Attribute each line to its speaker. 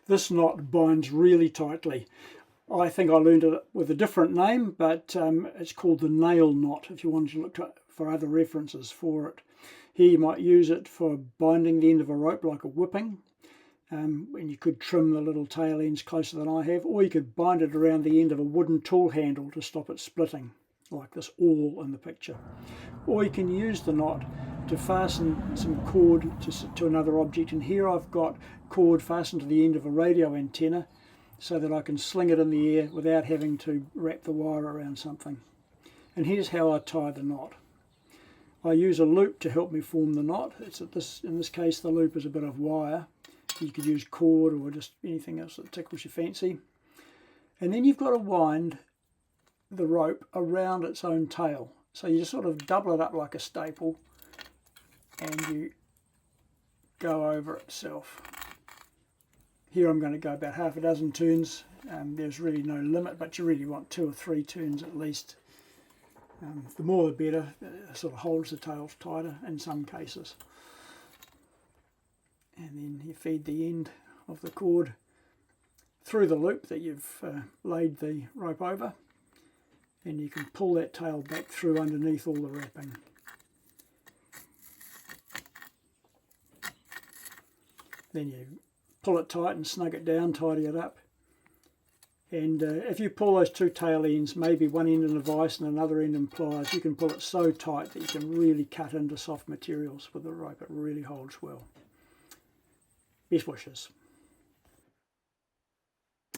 Speaker 1: This knot binds really tightly. I think I learned it with a different name, but it's called the nail knot if you want to look for other references for it. Here you might use it for binding the end of a rope like a whipping, and you could trim the little tail ends closer than I have, or you could bind it around the end of a wooden tool handle to stop it splitting, like this awl in the picture. Or you can use the knot to fasten some cord to another object, and here I've got cord fastened to the end of a radio antenna so that I can sling it in the air without having to wrap the wire around something. And here's how I tie the knot. I use a loop to help me form the knot. In this case the loop is a bit of wire. You could use cord or just anything else that tickles your fancy. And then you've got to wind the rope around its own tail. So you just sort of double it up like a staple and you go over itself. Here I'm going to go about half a dozen turns. There's really no limit, but you really want 2 or 3 turns at least. The more the better. It sort of holds the tails tighter in some cases. And then you feed the end of the cord through the loop that you've laid the rope over, and you can pull that tail back through underneath all the wrapping. Then you pull it tight and snug it down, tidy it up. And if you pull those 2 tail ends, maybe one end in a vise and another end in pliers, you can pull it so tight that you can really cut into soft materials with the rope. It really holds well. Best wishes.